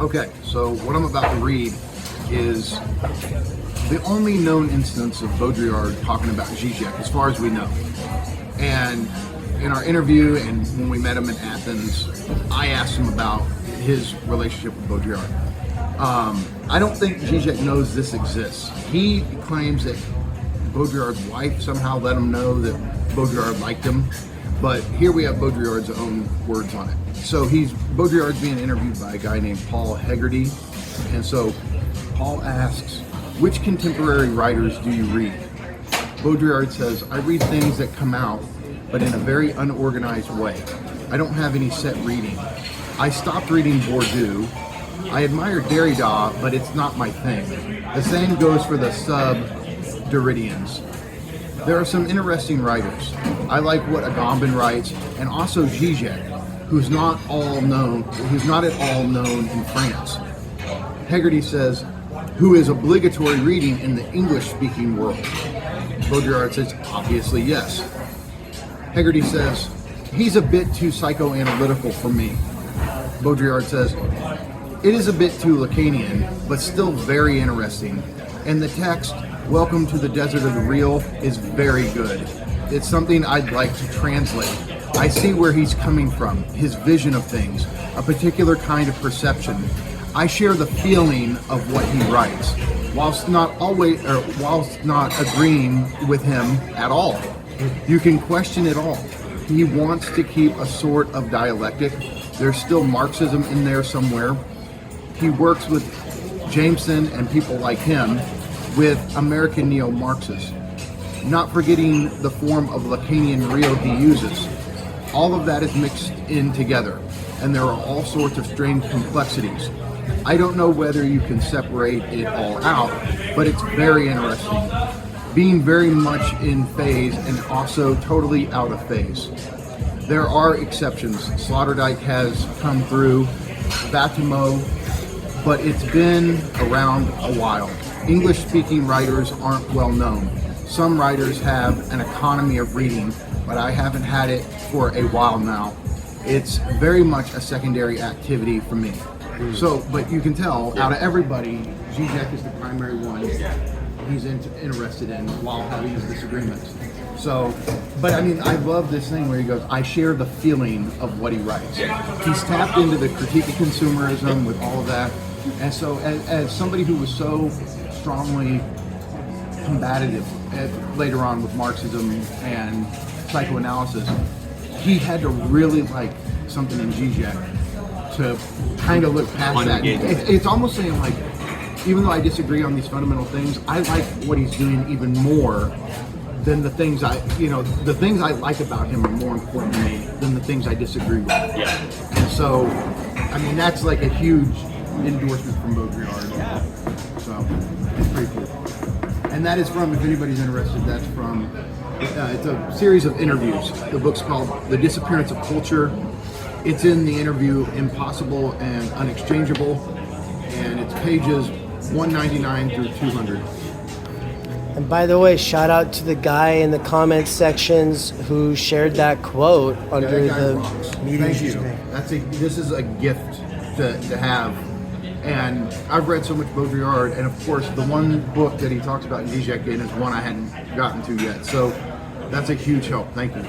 Okay, so what I'm about to read is the only known instance of Baudrillard talking about Žižek, as far as we know. And in our interview and when we met him in Athens, I asked him about his relationship with Baudrillard. I don't think Žižek knows this exists. He claims that Baudrillard's wife somehow let him know that Baudrillard liked him, but here we have Baudrillard's own words on it. So Baudrillard's being interviewed by a guy named Paul Hegarty, and so Paul asks, which contemporary writers do you read? Baudrillard says, I read things that come out, but in a very unorganized way. I don't have any set reading. I stopped reading Bourdieu. I admire Derrida, but it's not my thing. The same goes for the sub-Derridians. There are some interesting writers. I like what Agamben writes, and also Žižek, who's not at all known in France. Hegarty says, who is obligatory reading in the English-speaking world? Baudrillard says, obviously yes. Hegarty says, he's a bit too psychoanalytical for me. Baudrillard says, it is a bit too Lacanian, but still very interesting. And the text, Welcome to the Desert of the Real, is very good. It's something I'd like to translate. I see where he's coming from, his vision of things, a particular kind of perception. I share the feeling of what he writes, whilst not agreeing with him at all. You can question it all. He wants to keep a sort of dialectic. There's still Marxism in there somewhere. He works with Jameson and people like him with American neo-Marxists, not forgetting the form of Lacanian real he uses. All of that is mixed in together, and there are all sorts of strange complexities. I don't know whether you can separate it all out, but it's very interesting. Being very much in phase and also totally out of phase. There are exceptions. Sloterdijk has come through, Batamow, but it's been around a while. English-speaking writers aren't well known. Some writers have an economy of reading, but I haven't had it for a while now. It's very much a secondary activity for me. So, but you can tell, out of everybody, Žižek is the primary one he's interested in while having his disagreements. So, but I mean, I love this thing where he goes, I share the feeling of what he writes. He's tapped into the critique of consumerism with all of that. And so, as somebody who was so strongly combative later on with Marxism and psychoanalysis, he had to really like something in Žižek to kind of look past that. It's almost saying like, even though I disagree on these fundamental things, I like what he's doing even more than the things the things I like about him are more important to me than the things I disagree with. Yeah. And so, I mean, that's like a huge endorsement from Baudrillard. Yeah. So, it's pretty cool. And that is from, if anybody's interested, that's from, it's a series of interviews. The book's called The Disappearance of Culture. It's in the interview Impossible and Unexchangeable, and it's pages 199 through 200. And by the way, shout out to the guy in the comments sections who shared that quote under the meeting. Thank you. This is a gift to have. And I've read so much Baudrillard, and of course the one book that he talks about in Žižek is one I hadn't gotten to yet. So that's a huge help. Thank you.